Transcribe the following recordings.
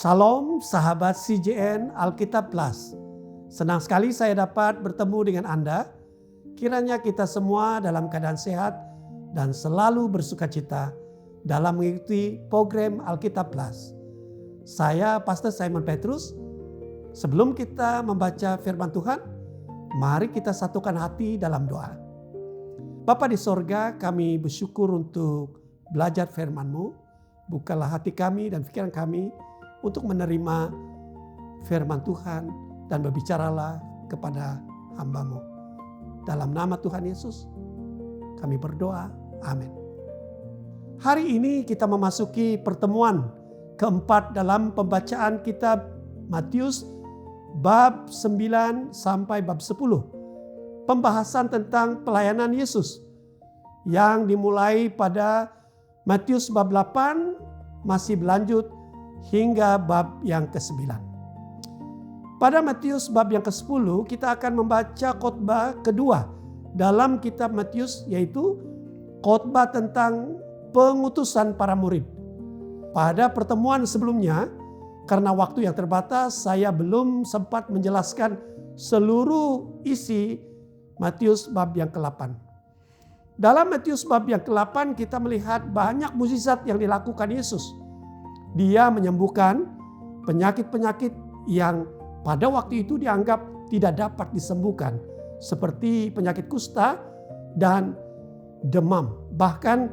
Salam sahabat CJN Alkitab Plus. Senang sekali saya dapat bertemu dengan Anda. Kiranya kita semua dalam keadaan sehat dan selalu bersukacita dalam mengikuti program Alkitab Plus. Saya Pastor Simon Petrus. Sebelum kita membaca firman Tuhan, mari kita satukan hati dalam doa. Bapa di sorga, kami bersyukur untuk belajar firman-Mu. Bukalah hati kami dan pikiran kami untuk menerima firman Tuhan dan berbicaralah kepada hamba-Mu. Dalam nama Tuhan Yesus kami berdoa. Amin. Hari ini kita memasuki pertemuan keempat dalam pembacaan kitab Matius bab 9 sampai bab 10. Pembahasan tentang pelayanan Yesus yang dimulai pada Matius bab 8 masih berlanjut hingga bab yang ke-9. Pada Matius bab yang ke-10 kita akan membaca khotbah kedua dalam kitab Matius, yaitu khotbah tentang pengutusan para murid. Pada pertemuan sebelumnya, karena waktu yang terbatas, saya belum sempat menjelaskan seluruh isi Matius bab yang ke-8. Dalam Matius bab yang ke-8 kita melihat banyak mukjizat yang dilakukan Yesus. Dia menyembuhkan penyakit-penyakit yang pada waktu itu dianggap tidak dapat disembuhkan. Seperti penyakit kusta dan demam. Bahkan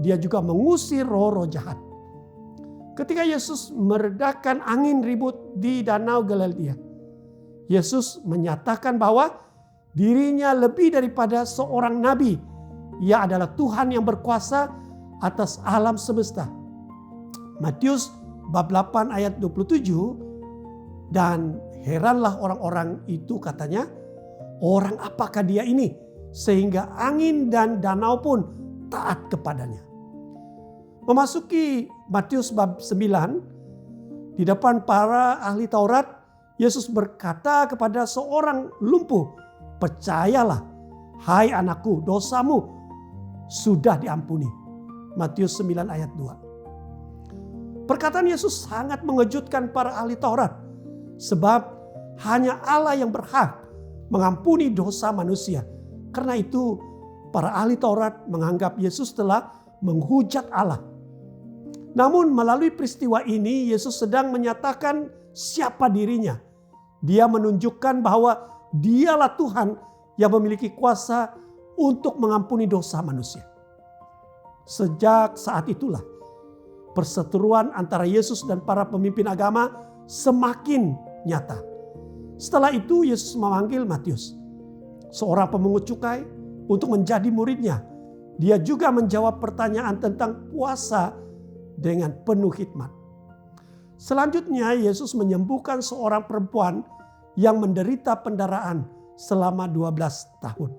dia juga mengusir roh-roh jahat. Ketika Yesus meredakan angin ribut di Danau Galilea, Yesus menyatakan bahwa dirinya lebih daripada seorang nabi. Ia adalah Tuhan yang berkuasa atas alam semesta. Matius bab 8 ayat 27, dan heranlah orang-orang itu, katanya, orang apakah dia ini sehingga angin dan danau pun taat kepadanya. Memasuki Matius bab 9, di depan para ahli Taurat, Yesus berkata kepada seorang lumpuh, "Percayalah, hai anakku, dosamu sudah diampuni." Matius 9 ayat 2. Perkataan Yesus sangat mengejutkan para ahli Taurat, sebab hanya Allah yang berhak mengampuni dosa manusia. Karena itu para ahli Taurat menganggap Yesus telah menghujat Allah. Namun melalui peristiwa ini Yesus sedang menyatakan siapa dirinya. Dia menunjukkan bahwa dialah Tuhan yang memiliki kuasa untuk mengampuni dosa manusia. Sejak saat itulah perseteruan antara Yesus dan para pemimpin agama semakin nyata. Setelah itu Yesus memanggil Matius, seorang pemungut cukai, untuk menjadi muridnya. Dia juga menjawab pertanyaan tentang puasa dengan penuh hikmat. Selanjutnya Yesus menyembuhkan seorang perempuan yang menderita pendarahan selama 12 tahun.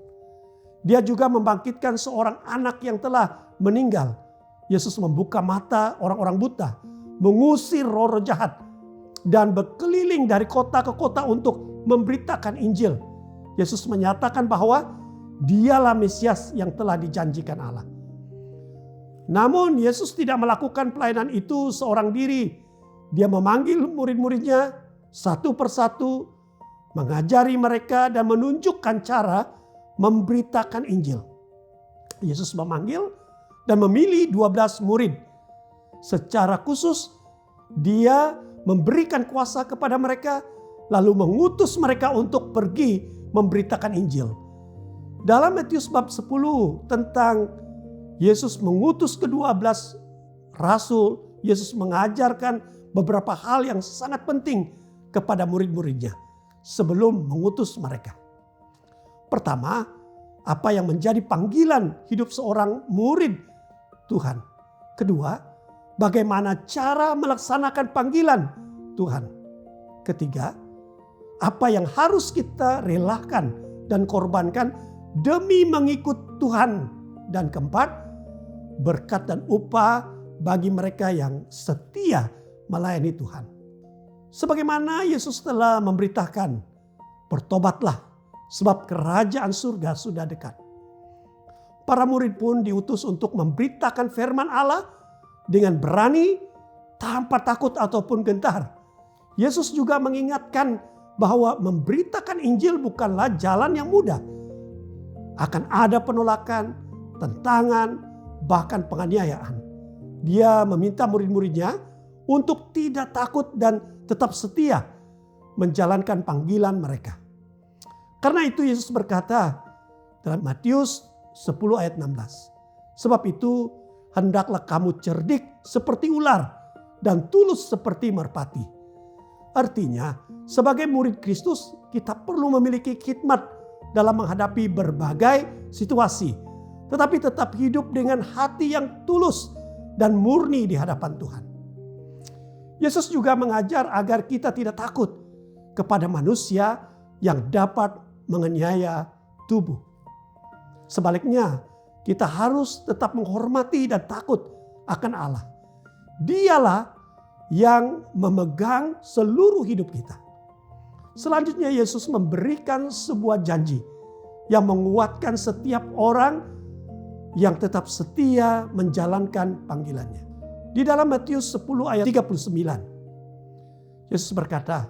Dia juga membangkitkan seorang anak yang telah meninggal. Yesus membuka mata orang-orang buta, mengusir roh-roh jahat, dan berkeliling dari kota ke kota untuk memberitakan Injil. Yesus menyatakan bahwa dialah Mesias yang telah dijanjikan Allah. Namun Yesus tidak melakukan pelayanan itu seorang diri. Dia memanggil murid-muridnya satu persatu, mengajari mereka dan menunjukkan cara memberitakan Injil. Yesus memanggil dan memilih 12 murid. Secara khusus dia memberikan kuasa kepada mereka, lalu mengutus mereka untuk pergi memberitakan Injil. Dalam Matius bab 10 tentang Yesus mengutus ke-12 rasul, Yesus mengajarkan beberapa hal yang sangat penting kepada murid-muridnya sebelum mengutus mereka. Pertama, apa yang menjadi panggilan hidup seorang murid Tuhan. Kedua, bagaimana cara melaksanakan panggilan Tuhan. Ketiga, apa yang harus kita relakan dan korbankan demi mengikut Tuhan. Dan keempat, berkat dan upah bagi mereka yang setia melayani Tuhan. Sebagaimana Yesus telah memberitakan, bertobatlah sebab kerajaan surga sudah dekat. Para murid pun diutus untuk memberitakan firman Allah dengan berani tanpa takut ataupun gentar. Yesus juga mengingatkan bahwa memberitakan Injil bukanlah jalan yang mudah. Akan ada penolakan, tentangan, bahkan penganiayaan. Dia meminta murid-muridnya untuk tidak takut dan tetap setia menjalankan panggilan mereka. Karena itu Yesus berkata dalam Matius 10 ayat 16. Sebab itu hendaklah kamu cerdik seperti ular dan tulus seperti merpati. Artinya sebagai murid Kristus kita perlu memiliki hikmat dalam menghadapi berbagai situasi. Tetapi tetap hidup dengan hati yang tulus dan murni di hadapan Tuhan. Yesus juga mengajar agar kita tidak takut kepada manusia yang dapat menganiaya tubuh. Sebaliknya, kita harus tetap menghormati dan takut akan Allah. Dialah yang memegang seluruh hidup kita. Selanjutnya Yesus memberikan sebuah janji yang menguatkan setiap orang yang tetap setia menjalankan panggilannya. Di dalam Matius 10 ayat 39, Yesus berkata,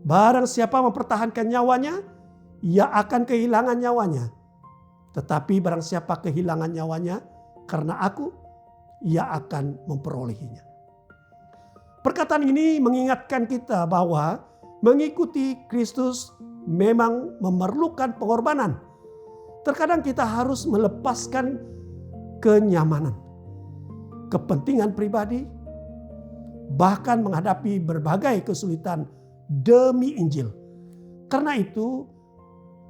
barang siapa mempertahankan nyawanya, ia akan kehilangan nyawanya. Tetapi barang siapa kehilangan nyawanya karena aku, ia akan memperolehinya. Perkataan ini mengingatkan kita bahwa mengikuti Kristus memang memerlukan pengorbanan. Terkadang kita harus melepaskan kenyamanan, kepentingan pribadi, bahkan menghadapi berbagai kesulitan demi Injil. Karena itu,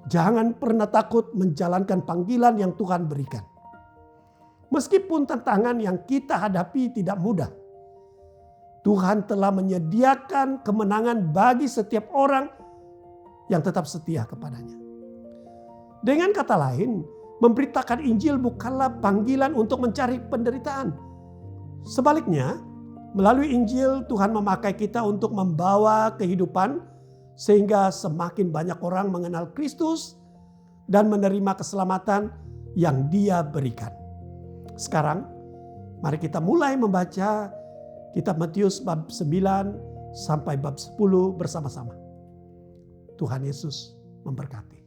jangan pernah takut menjalankan panggilan yang Tuhan berikan. Meskipun tantangan yang kita hadapi tidak mudah, Tuhan telah menyediakan kemenangan bagi setiap orang yang tetap setia kepadanya. Dengan kata lain, memberitakan Injil bukanlah panggilan untuk mencari penderitaan. Sebaliknya, melalui Injil Tuhan memakai kita untuk membawa kehidupan sehingga semakin banyak orang mengenal Kristus dan menerima keselamatan yang Dia berikan. Sekarang, mari kita mulai membaca kitab Matius bab 9 sampai bab 10 bersama-sama. Tuhan Yesus memberkati.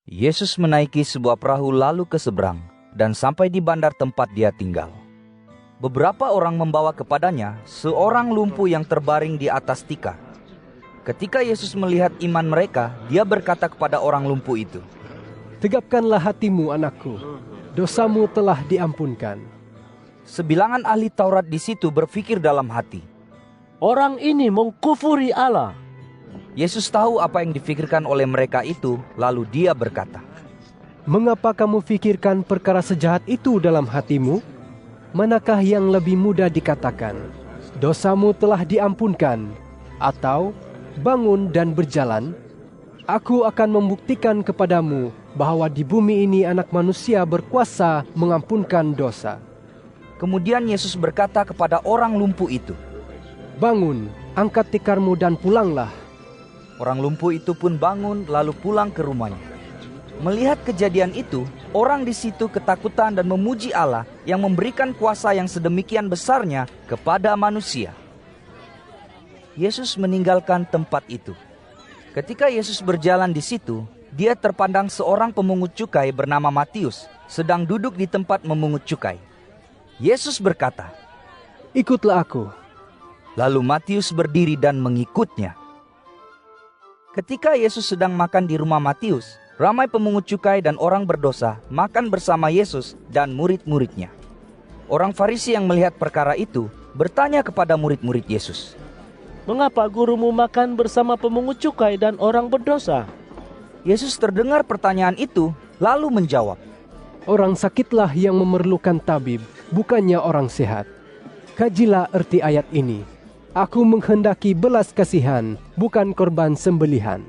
Yesus menaiki sebuah perahu lalu ke seberang dan sampai di bandar tempat Dia tinggal. Beberapa orang membawa kepadanya seorang lumpuh yang terbaring di atas tikar. Ketika Yesus melihat iman mereka, Dia berkata kepada orang lumpuh itu, "Tegapkanlah hatimu, anakku, dosamu telah diampunkan." Sebilangan ahli Taurat di situ berpikir dalam hati, orang ini mengkufuri Allah. Yesus tahu apa yang difikirkan oleh mereka itu, lalu Dia berkata, "Mengapa kamu fikirkan perkara sejahat itu dalam hatimu? Manakah yang lebih mudah dikatakan, dosamu telah diampunkan, atau bangun dan berjalan? Aku akan membuktikan kepadamu bahwa di bumi ini Anak Manusia berkuasa mengampunkan dosa." Kemudian Yesus berkata kepada orang lumpuh itu, "Bangun, angkat tikarmu dan pulanglah." Orang lumpuh itu pun bangun lalu pulang ke rumahnya. Melihat kejadian itu, orang di situ ketakutan dan memuji Allah yang memberikan kuasa yang sedemikian besarnya kepada manusia. Yesus meninggalkan tempat itu. Ketika Yesus berjalan di situ, Dia terpandang seorang pemungut cukai bernama Matius sedang duduk di tempat memungut cukai. Yesus berkata, "Ikutlah aku." Lalu Matius berdiri dan mengikutnya. Ketika Yesus sedang makan di rumah Matius, ramai pemungut cukai dan orang berdosa makan bersama Yesus dan murid-muridnya. Orang Farisi yang melihat perkara itu bertanya kepada murid-murid Yesus, "Mengapa gurumu makan bersama pemungut cukai dan orang berdosa?" Yesus terdengar pertanyaan itu, lalu menjawab, "Orang sakitlah yang memerlukan tabib, bukannya orang sehat. Kajilah erti ayat ini. Aku menghendaki belas kasihan, bukan korban sembelihan.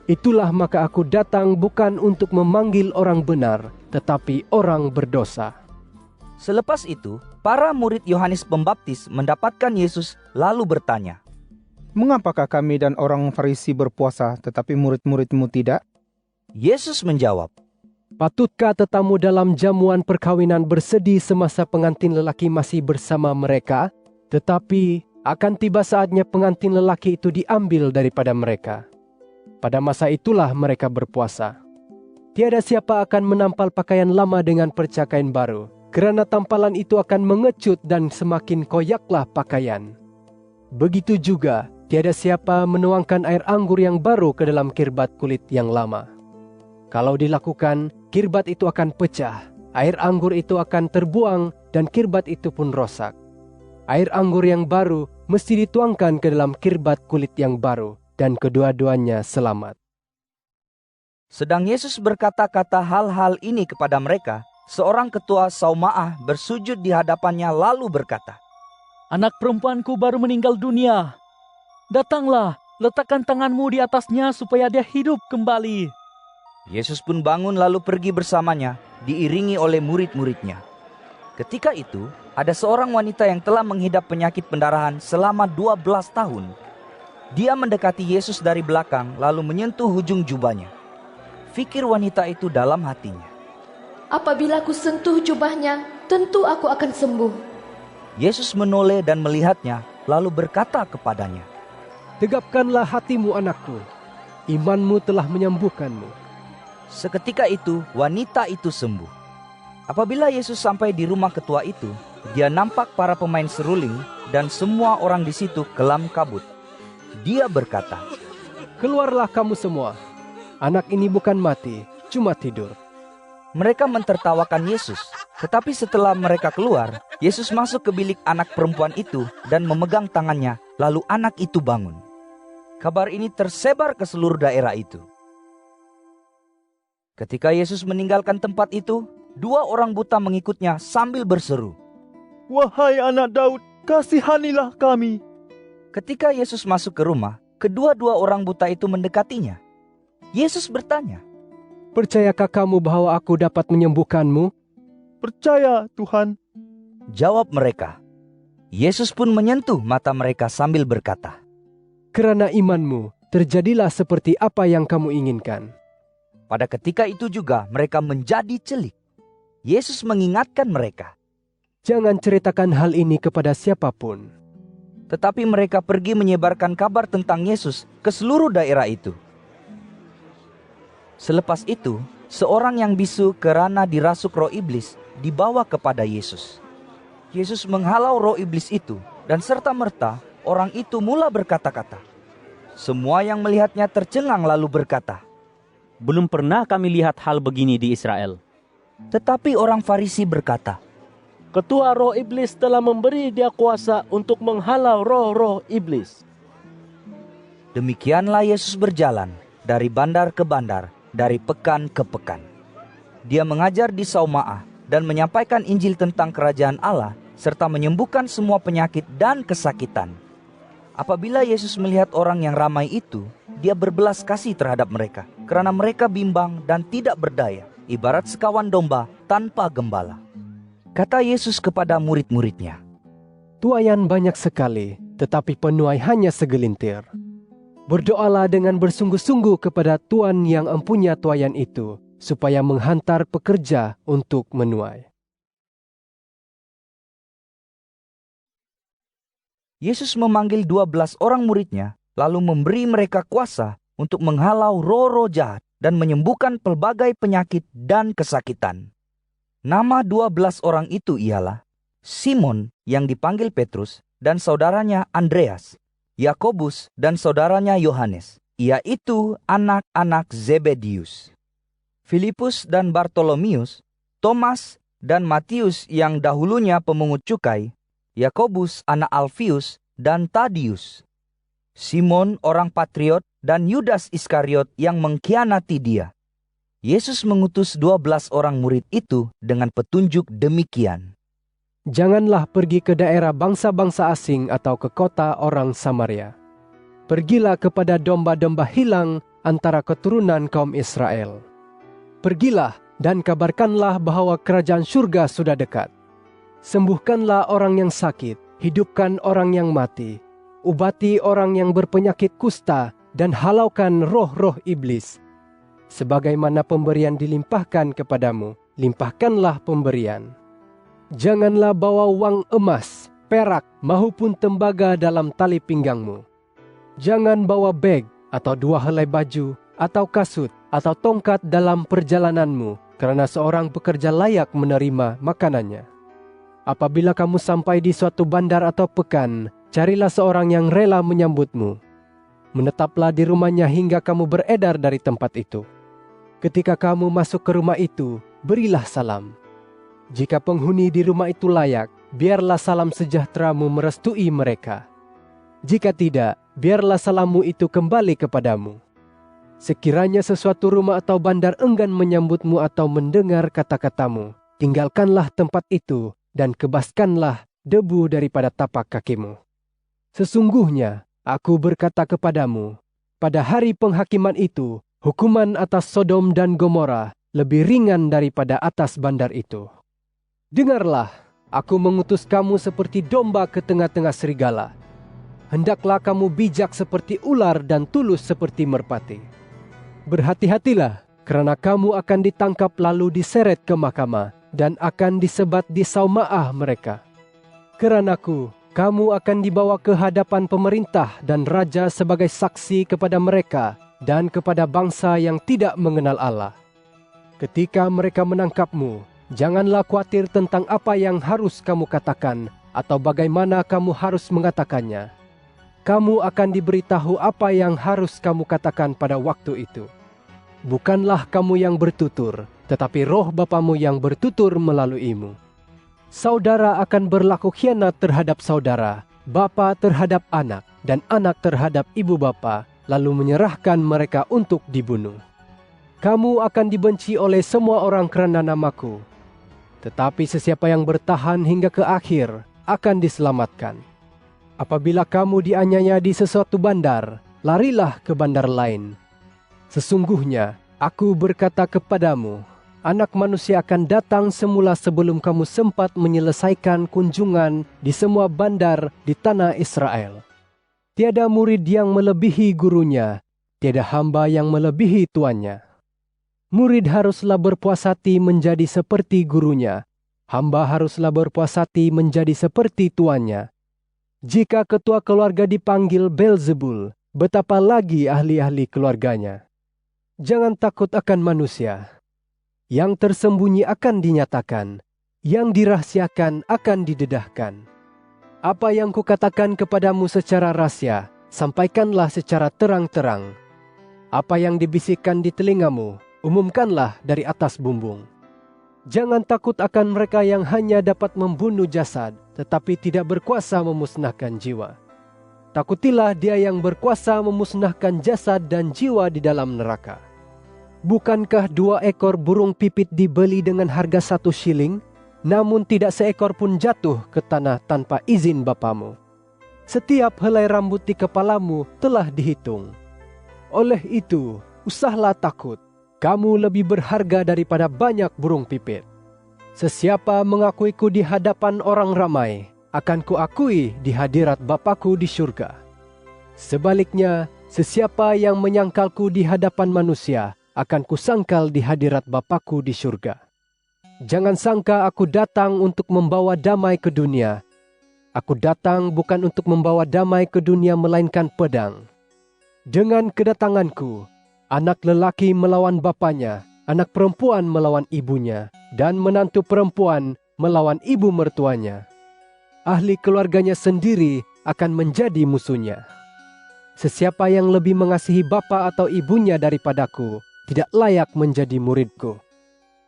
Itulah maka aku datang bukan untuk memanggil orang benar, tetapi orang berdosa." Selepas itu, para murid Yohanes Pembaptis mendapatkan Yesus lalu bertanya, "Mengapakah kami dan orang Farisi berpuasa tetapi murid-muridmu tidak?" Yesus menjawab, Patutkah tetamu dalam jamuan perkawinan bersedih semasa pengantin lelaki masih bersama mereka? Tetapi akan tiba saatnya pengantin lelaki itu diambil daripada mereka. Pada masa itulah mereka berpuasa. Tiada siapa akan menampal pakaian lama dengan percakain baru, kerana tampalan itu akan mengecut dan semakin koyaklah pakaian. Begitu juga, tiada siapa menuangkan air anggur yang baru ke dalam kirbat kulit yang lama. Kalau dilakukan, kirbat itu akan pecah, air anggur itu akan terbuang, dan kirbat itu pun rosak. Air anggur yang baru mesti dituangkan ke dalam kirbat kulit yang baru, dan kedua-duanya selamat. Sedang Yesus berkata-kata hal-hal ini kepada mereka, seorang ketua Saumaah bersujud di hadapannya lalu berkata, Anak perempuanku baru meninggal dunia. Datanglah, letakkan tanganmu di atasnya supaya dia hidup kembali. Yesus pun bangun lalu pergi bersamanya, diiringi oleh murid-muridnya. Ketika itu, ada seorang wanita yang telah menghidap penyakit pendarahan selama 12 tahun. Dia mendekati Yesus dari belakang lalu menyentuh ujung jubahnya. Fikir wanita itu dalam hatinya, apabila aku sentuh jubahnya, tentu aku akan sembuh. Yesus menoleh dan melihatnya, lalu berkata kepadanya, Tegapkanlah hatimu anakku, imanmu telah menyembuhkanmu. Seketika itu, wanita itu sembuh. Apabila Yesus sampai di rumah ketua itu, dia nampak para pemain seruling dan semua orang di situ kelam kabut. Dia berkata, Keluarlah kamu semua, anak ini bukan mati, cuma tidur. Mereka mentertawakan Yesus, tetapi setelah mereka keluar, Yesus masuk ke bilik anak perempuan itu dan memegang tangannya, lalu anak itu bangun. Kabar ini tersebar ke seluruh daerah itu. Ketika Yesus meninggalkan tempat itu, 2 orang buta mengikutnya sambil berseru, Wahai anak Daud, kasihanilah kami. Ketika Yesus masuk ke rumah, kedua-dua orang buta itu mendekatinya. Yesus bertanya, Percayakah kamu bahwa aku dapat menyembuhkanmu? Percaya, Tuhan. Jawab mereka. Yesus pun menyentuh mata mereka sambil berkata, Kerana imanmu, terjadilah seperti apa yang kamu inginkan. Pada ketika itu juga mereka menjadi celik. Yesus mengingatkan mereka, Jangan ceritakan hal ini kepada siapapun. tetapi mereka pergi menyebarkan kabar tentang Yesus ke seluruh daerah itu. Selepas itu, seorang yang bisu kerana dirasuk roh iblis dibawa kepada Yesus. Yesus menghalau roh iblis itu, dan serta-merta orang itu mula berkata-kata. Semua yang melihatnya tercengang lalu berkata, Belum pernah kami lihat hal begini di Israel. Tetapi orang Farisi berkata, Ketua roh iblis telah memberi dia kuasa untuk menghalau roh-roh iblis. Demikianlah Yesus berjalan dari bandar ke bandar, dari pekan ke pekan. Dia mengajar di Saumaah dan menyampaikan Injil tentang kerajaan Allah, serta menyembuhkan semua penyakit dan kesakitan. Apabila Yesus melihat orang yang ramai itu, dia berbelas kasih terhadap mereka, karena mereka bimbang dan tidak berdaya, ibarat sekawan domba tanpa gembala. Kata Yesus kepada murid-muridnya, Tuaian banyak sekali, tetapi penuai hanya segelintir. Berdoalah dengan bersungguh-sungguh kepada Tuan yang empunya tuaian itu, supaya menghantar pekerja untuk menuai. Yesus memanggil 12 orang muridnya, lalu memberi mereka kuasa untuk menghalau roh-roh jahat dan menyembuhkan pelbagai penyakit dan kesakitan. Nama 12 orang itu ialah Simon yang dipanggil Petrus dan saudaranya Andreas, Yakobus dan saudaranya Yohanes, yaitu anak-anak Zebedius, Filipus dan Bartolomius, Thomas dan Matius yang dahulunya pemungut cukai, Yakobus anak Alfius dan Tadius, Simon orang Patriot dan Yudas Iskariot yang mengkhianati dia. Yesus mengutus 12 orang murid itu dengan petunjuk demikian. Janganlah pergi ke daerah bangsa-bangsa asing atau ke kota orang Samaria. Pergilah kepada domba-domba hilang antara keturunan kaum Israel. Pergilah dan kabarkanlah bahwa kerajaan surga sudah dekat. Sembuhkanlah orang yang sakit, hidupkan orang yang mati, ubati orang yang berpenyakit kusta, dan halaukan roh-roh iblis. Sebagaimana pemberian dilimpahkan kepadamu, limpahkanlah pemberian. Janganlah bawa uang emas, perak, maupun tembaga dalam tali pinggangmu. Jangan bawa beg atau 2 helai baju, atau kasut, atau tongkat dalam perjalananmu, karena seorang pekerja layak menerima makanannya. Apabila kamu sampai di suatu bandar atau pekan, carilah seorang yang rela menyambutmu. Menetaplah di rumahnya hingga kamu beredar dari tempat itu. Ketika kamu masuk ke rumah itu, berilah salam. Jika penghuni di rumah itu layak, biarlah salam sejahteramu merestui mereka. Jika tidak, biarlah salammu itu kembali kepadamu. Sekiranya sesuatu rumah atau bandar enggan menyambutmu atau mendengar kata-katamu, tinggalkanlah tempat itu dan kebaskanlah debu daripada tapak kakimu. Sesungguhnya, aku berkata kepadamu, pada hari penghakiman itu, hukuman atas Sodom dan Gomora lebih ringan daripada atas bandar itu. Dengarlah, aku mengutus kamu seperti domba ke tengah-tengah serigala. Hendaklah kamu bijak seperti ular dan tulus seperti merpati. Berhati-hatilah, karena kamu akan ditangkap lalu diseret ke mahkamah dan akan disebat di saumaah mereka. Keranaku, kamu akan dibawa ke hadapan pemerintah dan raja sebagai saksi kepada mereka dan kepada bangsa yang tidak mengenal Allah. Ketika mereka menangkapmu, janganlah khawatir tentang apa yang harus kamu katakan atau bagaimana kamu harus mengatakannya. Kamu akan diberitahu apa yang harus kamu katakan pada waktu itu. Bukanlah kamu yang bertutur, tetapi roh Bapamu yang bertutur melaluimu. Saudara akan berlaku khianat terhadap saudara, bapa terhadap anak, dan anak terhadap ibu bapa, lalu menyerahkan mereka untuk dibunuh. Kamu akan dibenci oleh semua orang kerana namaku. Tetapi sesiapa yang bertahan hingga ke akhir akan diselamatkan. Apabila kamu dianiaya di sesuatu bandar, larilah ke bandar lain. Sesungguhnya, aku berkata kepadamu, Anak Manusia akan datang semula sebelum kamu sempat menyelesaikan kunjungan di semua bandar di tanah Israel. Tiada murid yang melebihi gurunya, tiada hamba yang melebihi tuannya. Murid haruslah berpuas hati menjadi seperti gurunya. Hamba haruslah berpuas hati menjadi seperti tuannya. Jika ketua keluarga dipanggil Beelzebul, betapa lagi ahli-ahli keluarganya. Jangan takut akan manusia. Yang tersembunyi akan dinyatakan, yang dirahasiakan akan didedahkan. Apa yang kukatakan kepadamu secara rahasia, sampaikanlah secara terang-terang. Apa yang dibisikkan di telingamu, umumkanlah dari atas bumbung. Jangan takut akan mereka yang hanya dapat membunuh jasad, tetapi tidak berkuasa memusnahkan jiwa. Takutilah dia yang berkuasa memusnahkan jasad dan jiwa di dalam neraka. Bukankah 2 ekor burung pipit dibeli dengan harga 1 shilling, namun tidak seekor pun jatuh ke tanah tanpa izin Bapamu? Setiap helai rambut di kepalamu telah dihitung. Oleh itu, usahlah takut. Kamu lebih berharga daripada banyak burung pipit. Sesiapa mengakuiku di hadapan orang ramai, akan kuakui di hadirat Bapa-Ku di surga. Sebaliknya, sesiapa yang menyangkalku di hadapan manusia, akan kusangkal di hadirat Bapa-Ku di surga. Jangan sangka aku datang untuk membawa damai ke dunia. Aku datang bukan untuk membawa damai ke dunia melainkan pedang. Dengan kedatanganku, anak lelaki melawan bapanya, anak perempuan melawan ibunya, dan menantu perempuan melawan ibu mertuanya. Ahli keluarganya sendiri akan menjadi musuhnya. Sesiapa yang lebih mengasihi bapa atau ibunya daripadaku, tidak layak menjadi muridku.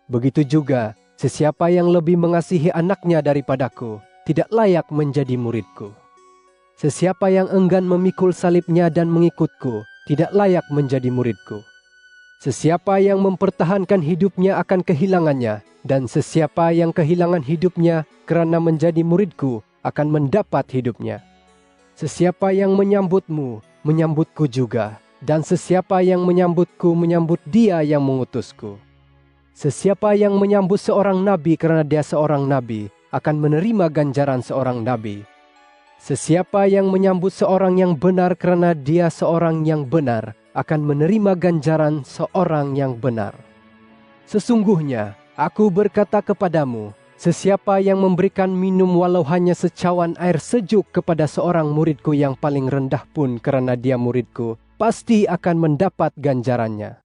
Begitu juga, sesiapa yang lebih mengasihi anaknya daripadaku, tidak layak menjadi muridku. Sesiapa yang enggan memikul salibnya dan mengikutku, tidak layak menjadi muridku. Sesiapa yang mempertahankan hidupnya akan kehilangannya, dan sesiapa yang kehilangan hidupnya kerana menjadi muridku akan mendapat hidupnya. Sesiapa yang menyambutmu, menyambutku juga, dan sesiapa yang menyambutku menyambut dia yang mengutusku. Sesiapa yang menyambut seorang nabi kerana dia seorang nabi, akan menerima ganjaran seorang nabi. Sesiapa yang menyambut seorang yang benar kerana dia seorang yang benar, akan menerima ganjaran seorang yang benar. Sesungguhnya, aku berkata kepadamu, sesiapa yang memberikan minum walau hanya secawan air sejuk kepada seorang muridku yang paling rendah pun karena dia muridku, pasti akan mendapat ganjarannya.